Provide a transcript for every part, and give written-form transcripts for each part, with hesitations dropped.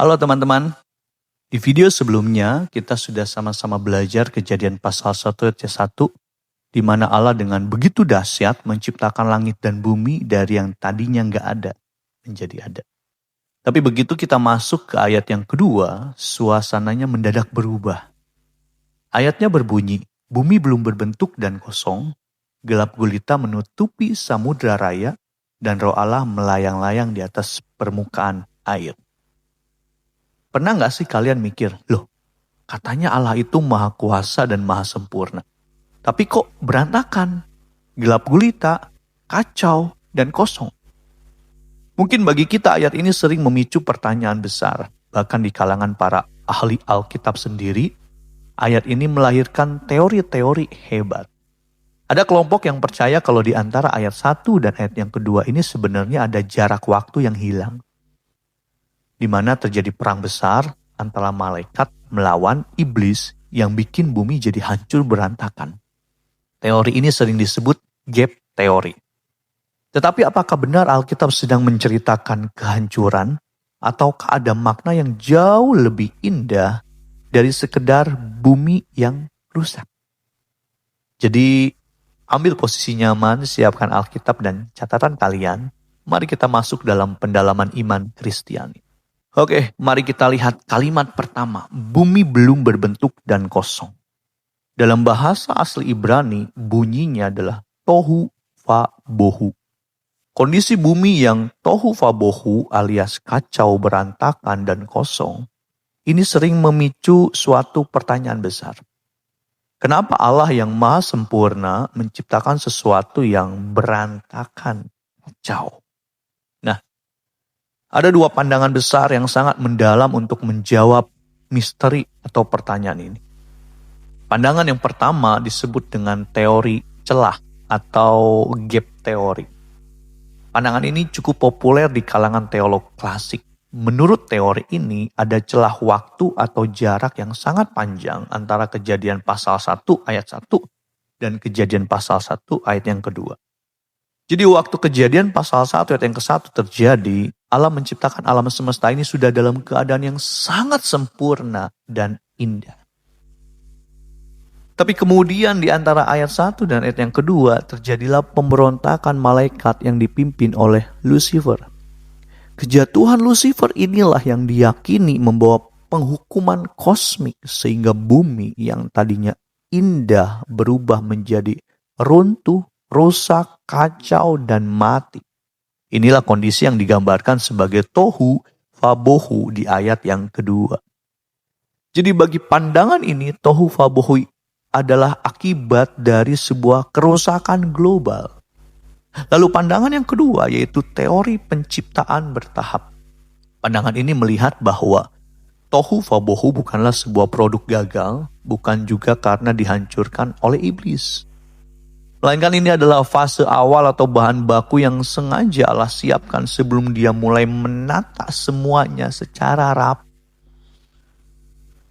Halo teman-teman, di video sebelumnya kita sudah sama-sama belajar Kejadian pasal 1 ayat 1, di mana Allah dengan begitu dahsyat menciptakan langit dan bumi dari yang tadinya nggak ada menjadi ada. Tapi begitu kita masuk ke ayat yang kedua, suasananya mendadak berubah. Ayatnya berbunyi, bumi belum berbentuk dan kosong, gelap gulita menutupi samudra raya, dan roh Allah melayang-layang di atas permukaan air. Pernah nggak sih kalian mikir, loh katanya Allah itu maha kuasa dan maha sempurna. Tapi kok berantakan, gelap gulita, kacau, dan kosong. Mungkin bagi kita ayat ini sering memicu pertanyaan besar. Bahkan di kalangan para ahli Alkitab sendiri, ayat ini melahirkan teori-teori hebat. Ada kelompok yang percaya kalau di antara ayat 1 dan ayat yang kedua ini sebenarnya ada jarak waktu yang hilang, di mana terjadi perang besar antara malaikat melawan iblis yang bikin bumi jadi hancur berantakan. Teori ini sering disebut gap teori. Tetapi apakah benar Alkitab sedang menceritakan kehancuran ataukah ada makna yang jauh lebih indah dari sekedar bumi yang rusak? Jadi ambil posisi nyaman, siapkan Alkitab dan catatan kalian. Mari kita masuk dalam pendalaman iman Kristiani. Oke, mari kita lihat kalimat pertama. Bumi belum berbentuk dan kosong. Dalam bahasa asli Ibrani, bunyinya adalah tohu va bohu. Kondisi bumi yang tohu va bohu alias kacau, berantakan, dan kosong, ini sering memicu suatu pertanyaan besar. Kenapa Allah yang maha sempurna menciptakan sesuatu yang berantakan, kacau? Ada dua pandangan besar yang sangat mendalam untuk menjawab misteri atau pertanyaan ini. Pandangan yang pertama disebut dengan teori celah atau gap teori. Pandangan ini cukup populer di kalangan teolog klasik. Menurut teori ini ada celah waktu atau jarak yang sangat panjang antara Kejadian pasal 1 ayat 1 dan Kejadian pasal 1 ayat yang kedua. Jadi waktu Kejadian pasal 1 ayat yang ke-1 terjadi, Allah menciptakan alam semesta ini sudah dalam keadaan yang sangat sempurna dan indah. Tapi kemudian di antara ayat 1 dan ayat yang kedua terjadilah pemberontakan malaikat yang dipimpin oleh Lucifer. Kejatuhan Lucifer inilah yang diyakini membawa penghukuman kosmik sehingga bumi yang tadinya indah berubah menjadi runtuh, rusak, kacau, dan mati. Inilah kondisi yang digambarkan sebagai tohu va bohu di ayat yang kedua. Jadi bagi pandangan ini, tohu va bohu adalah akibat dari sebuah kerusakan global. Lalu pandangan yang kedua yaitu teori penciptaan bertahap. Pandangan ini melihat bahwa tohu va bohu bukanlah sebuah produk gagal, bukan juga karena dihancurkan oleh iblis. Melainkan ini adalah fase awal atau bahan baku yang sengaja Allah siapkan sebelum dia mulai menata semuanya secara rapi.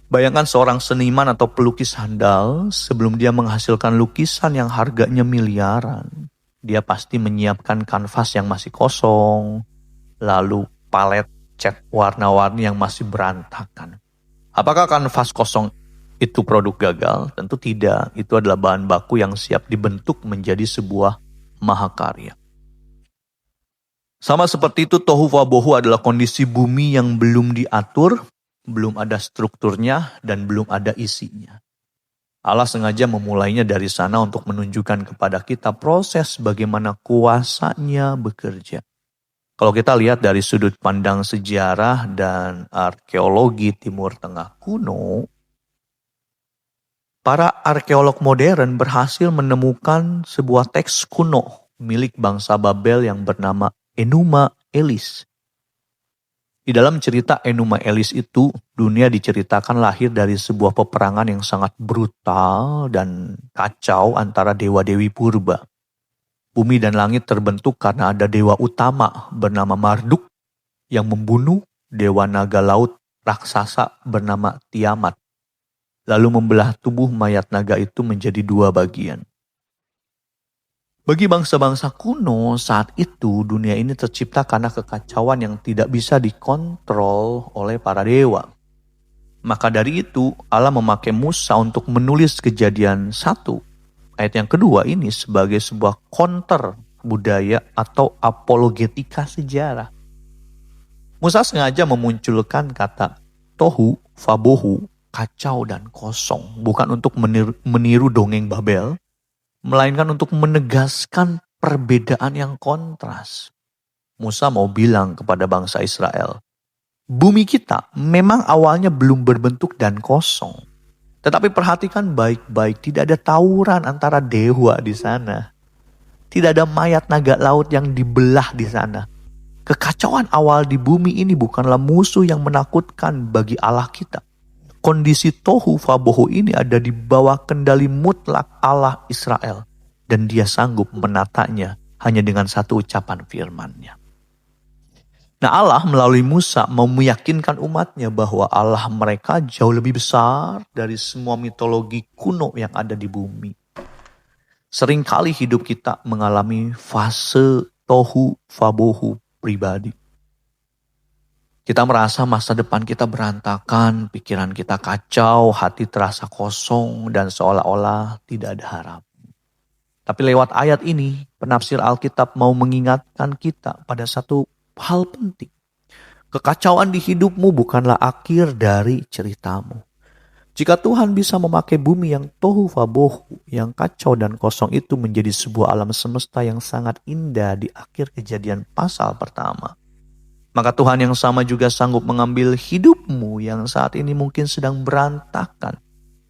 Bayangkan seorang seniman atau pelukis handal sebelum dia menghasilkan lukisan yang harganya miliaran. Dia pasti menyiapkan kanvas yang masih kosong, lalu palet cat warna-warni yang masih berantakan. Apakah kanvas kosong itu produk gagal? Tentu tidak. Itu adalah bahan baku yang siap dibentuk menjadi sebuah mahakarya. Sama seperti itu, tohu va bohu adalah kondisi bumi yang belum diatur, belum ada strukturnya, dan belum ada isinya. Allah sengaja memulainya dari sana untuk menunjukkan kepada kita proses bagaimana kuasanya bekerja. Kalau kita lihat dari sudut pandang sejarah dan arkeologi Timur Tengah kuno, para arkeolog modern berhasil menemukan sebuah teks kuno milik bangsa Babel yang bernama Enuma Elis. Di dalam cerita Enuma Elis itu, dunia diceritakan lahir dari sebuah peperangan yang sangat brutal dan kacau antara dewa-dewi purba. Bumi dan langit terbentuk karena ada dewa utama bernama Marduk yang membunuh dewa naga laut raksasa bernama Tiamat, lalu membelah tubuh mayat naga itu menjadi dua bagian. Bagi bangsa-bangsa kuno saat itu, dunia ini tercipta karena kekacauan yang tidak bisa dikontrol oleh para dewa. Maka dari itu, Allah memakai Musa untuk menulis Kejadian 1 ayat yang kedua ini sebagai sebuah counter budaya atau apologetika sejarah. Musa sengaja memunculkan kata tohu, fabohu, kacau dan kosong, bukan untuk meniru dongeng Babel, melainkan untuk menegaskan perbedaan yang kontras. Musa mau bilang kepada bangsa Israel, bumi kita memang awalnya belum berbentuk dan kosong. Tetapi perhatikan baik-baik, tidak ada tawuran antara dewa di sana. Tidak ada mayat naga laut yang dibelah di sana. Kekacauan awal di bumi ini bukanlah musuh yang menakutkan bagi Allah kita. Kondisi tohu fabohu ini ada di bawah kendali mutlak Allah Israel. Dan dia sanggup menatanya hanya dengan satu ucapan firman-Nya. Nah, Allah melalui Musa mau meyakinkan umatnya bahwa Allah mereka jauh lebih besar dari semua mitologi kuno yang ada di bumi. Seringkali hidup kita mengalami fase tohu fabohu pribadi. Kita merasa masa depan kita berantakan, pikiran kita kacau, hati terasa kosong, dan seolah-olah tidak ada harapan. Tapi lewat ayat ini, penafsir Alkitab mau mengingatkan kita pada satu hal penting. Kekacauan di hidupmu bukanlah akhir dari ceritamu. Jika Tuhan bisa memakai bumi yang tohu fabohu, yang kacau dan kosong itu menjadi sebuah alam semesta yang sangat indah di akhir Kejadian pasal pertama, maka Tuhan yang sama juga sanggup mengambil hidupmu yang saat ini mungkin sedang berantakan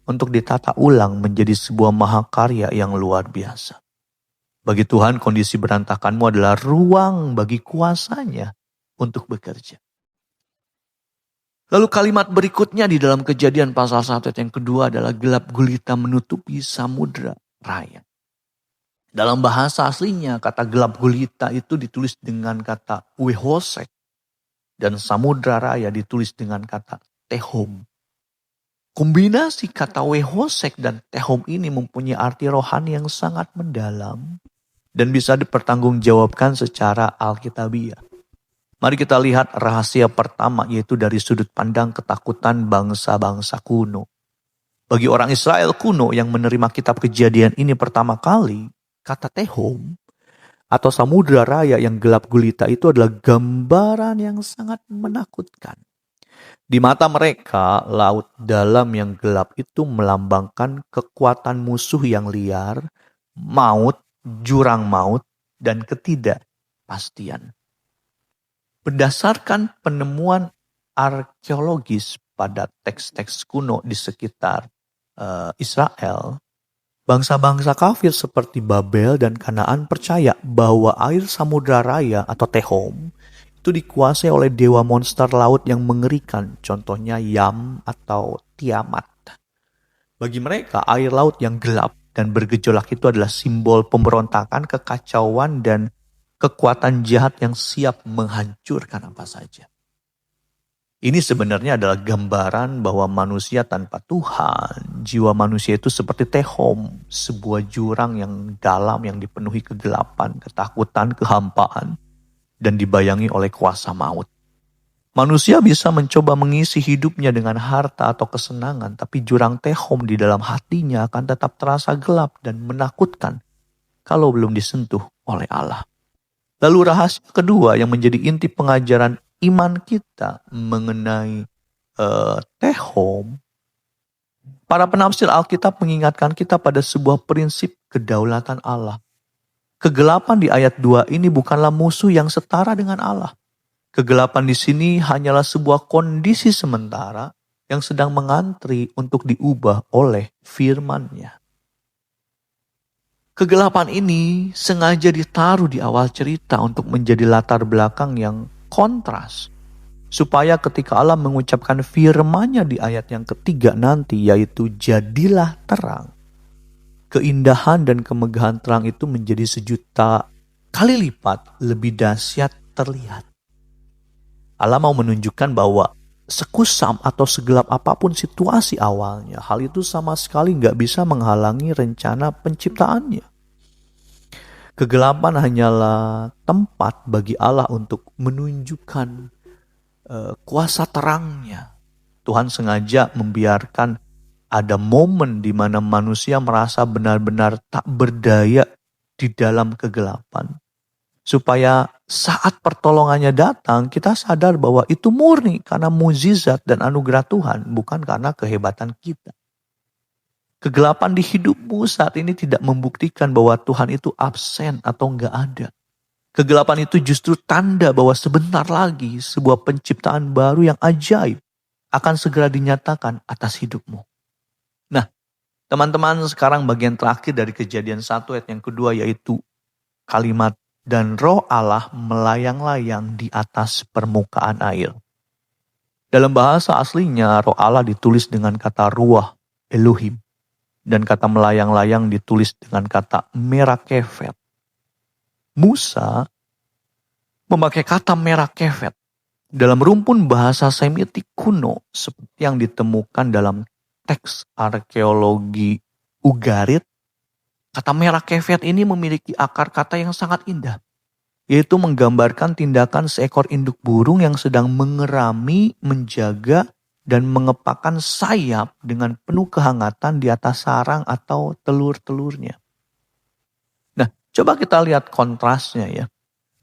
untuk ditata ulang menjadi sebuah mahakarya yang luar biasa. Bagi Tuhan, kondisi berantakanmu adalah ruang bagi kuasa-Nya untuk bekerja. Lalu kalimat berikutnya di dalam Kejadian pasal 1 ayat yang kedua adalah gelap gulita menutupi samudra raya. Dalam bahasa aslinya kata gelap gulita itu ditulis dengan kata wehosek. Dan samudra raya ditulis dengan kata tehom. Kombinasi kata wehosek dan tehom ini mempunyai arti rohani yang sangat mendalam dan bisa dipertanggungjawabkan secara alkitabiah. Mari kita lihat rahasia pertama, yaitu dari sudut pandang ketakutan bangsa-bangsa kuno. Bagi orang Israel kuno yang menerima kitab Kejadian ini pertama kali, kata tehom atau samudra raya yang gelap gulita itu adalah gambaran yang sangat menakutkan. Di mata mereka, laut dalam yang gelap itu melambangkan kekuatan musuh yang liar, maut, jurang maut, dan ketidakpastian. Berdasarkan penemuan arkeologis pada teks-teks kuno di sekitar Israel, bangsa-bangsa kafir seperti Babel dan Kanaan percaya bahwa air samudra raya atau tehom itu dikuasai oleh dewa monster laut yang mengerikan, contohnya Yam atau Tiamat. Bagi mereka, air laut yang gelap dan bergejolak itu adalah simbol pemberontakan, kekacauan, dan kekuatan jahat yang siap menghancurkan apa saja. Ini sebenarnya adalah gambaran bahwa manusia tanpa Tuhan, jiwa manusia itu seperti tehom, sebuah jurang yang dalam yang dipenuhi kegelapan, ketakutan, kehampaan, dan dibayangi oleh kuasa maut. Manusia bisa mencoba mengisi hidupnya dengan harta atau kesenangan, tapi jurang tehom di dalam hatinya akan tetap terasa gelap dan menakutkan kalau belum disentuh oleh Allah. Lalu rahasia kedua yang menjadi inti pengajaran iman kita mengenai tehom, para penafsir Alkitab mengingatkan kita pada sebuah prinsip kedaulatan Allah. Kegelapan di ayat 2 ini bukanlah musuh yang setara dengan Allah. Kegelapan di sini hanyalah sebuah kondisi sementara yang sedang mengantri untuk diubah oleh firman-Nya. Kegelapan ini sengaja ditaruh di awal cerita untuk menjadi latar belakang yang kontras. Supaya ketika Allah mengucapkan firman-Nya di ayat yang ketiga nanti, yaitu jadilah terang, keindahan dan kemegahan terang itu menjadi sejuta kali lipat lebih dahsyat terlihat. Allah mau menunjukkan bahwa sekusam atau segelap apapun situasi awalnya, hal itu sama sekali gak bisa menghalangi rencana penciptaannya. Kegelapan hanyalah tempat bagi Allah untuk menunjukkan kuasa terangnya. Tuhan sengaja membiarkan ada momen di mana manusia merasa benar-benar tak berdaya di dalam kegelapan. Supaya saat pertolongannya datang, kita sadar bahwa itu murni karena mukjizat dan anugerah Tuhan, bukan karena kehebatan kita. Kegelapan di hidupmu saat ini tidak membuktikan bahwa Tuhan itu absen atau enggak ada. Kegelapan itu justru tanda bahwa sebentar lagi sebuah penciptaan baru yang ajaib akan segera dinyatakan atas hidupmu. Nah, teman-teman, sekarang bagian terakhir dari Kejadian 1 ayat yang kedua yaitu kalimat dan roh Allah melayang-layang di atas permukaan air. Dalam bahasa aslinya roh Allah ditulis dengan kata ruah Elohim. Dan kata melayang-layang ditulis dengan kata merakefet. Musa memakai kata merakefet dalam rumpun bahasa Semitik kuno seperti yang ditemukan dalam teks arkeologi Ugarit. Kata merakefet ini memiliki akar kata yang sangat indah, yaitu menggambarkan tindakan seekor induk burung yang sedang mengerami, menjaga, dan mengepakkan sayap dengan penuh kehangatan di atas sarang atau telur-telurnya. Nah, coba kita lihat kontrasnya ya.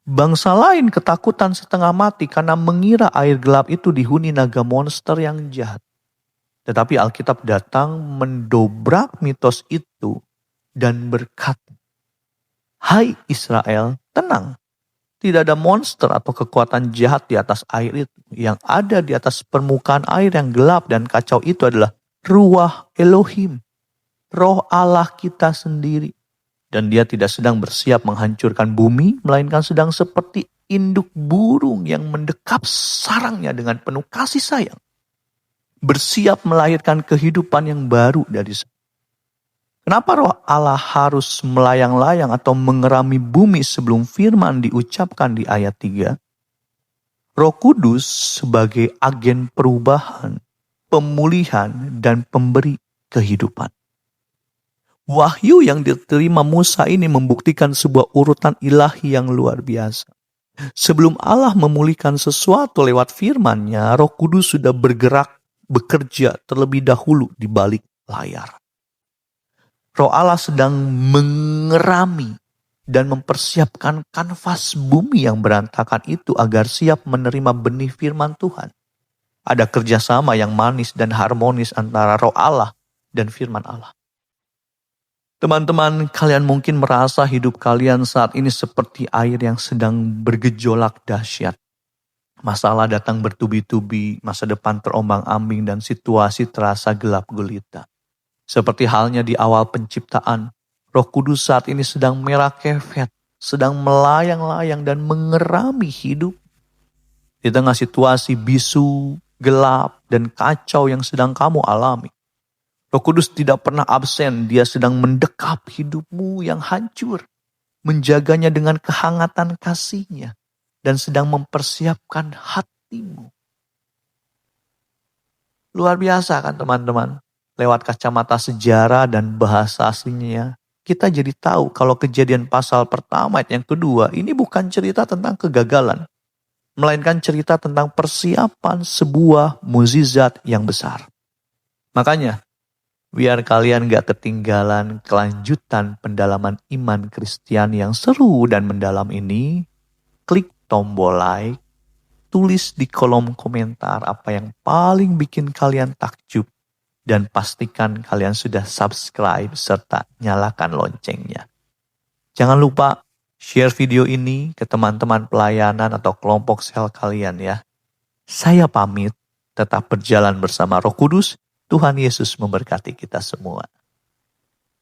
Bangsa lain ketakutan setengah mati karena mengira air gelap itu dihuni naga monster yang jahat. Tetapi Alkitab datang mendobrak mitos itu dan berkata, "Hai Israel, tenang. Tidak ada monster atau kekuatan jahat di atas air itu. Yang ada di atas permukaan air yang gelap dan kacau itu adalah ruah Elohim, roh Allah kita sendiri. Dan dia tidak sedang bersiap menghancurkan bumi, melainkan sedang seperti induk burung yang mendekap sarangnya dengan penuh kasih sayang. Bersiap melahirkan kehidupan yang baru dari sana." Kenapa roh Allah harus melayang-layang atau mengerami bumi sebelum firman diucapkan di ayat 3? Roh Kudus sebagai agen perubahan, pemulihan, dan pemberi kehidupan. Wahyu yang diterima Musa ini membuktikan sebuah urutan ilahi yang luar biasa. Sebelum Allah memulihkan sesuatu lewat firman-Nya, Roh Kudus sudah bekerja terlebih dahulu di balik layar. Roh Allah sedang mengerami dan mempersiapkan kanvas bumi yang berantakan itu agar siap menerima benih firman Tuhan. Ada kerjasama yang manis dan harmonis antara roh Allah dan firman Allah. Teman-teman, kalian mungkin merasa hidup kalian saat ini seperti air yang sedang bergejolak dahsyat. Masalah datang bertubi-tubi, masa depan terombang-ambing dan situasi terasa gelap gulita. Seperti halnya di awal penciptaan, Roh Kudus saat ini sedang merakefet, sedang melayang-layang dan mengerami hidup. Di tengah situasi bisu, gelap, dan kacau yang sedang kamu alami, Roh Kudus tidak pernah absen. Dia sedang mendekap hidupmu yang hancur, menjaganya dengan kehangatan kasih-Nya, dan sedang mempersiapkan hatimu. Luar biasa kan teman-teman? Lewat kacamata sejarah dan bahasa aslinya, kita jadi tahu kalau Kejadian pasal pertama ayat yang kedua ini bukan cerita tentang kegagalan, melainkan cerita tentang persiapan sebuah mukjizat yang besar. Makanya, biar kalian gak ketinggalan kelanjutan pendalaman iman Kristiani yang seru dan mendalam ini, klik tombol like, tulis di kolom komentar apa yang paling bikin kalian takjub, dan pastikan kalian sudah subscribe serta nyalakan loncengnya. Jangan lupa share video ini ke teman-teman pelayanan atau kelompok sel kalian ya. Saya pamit, tetap berjalan bersama Roh Kudus. Tuhan Yesus memberkati kita semua.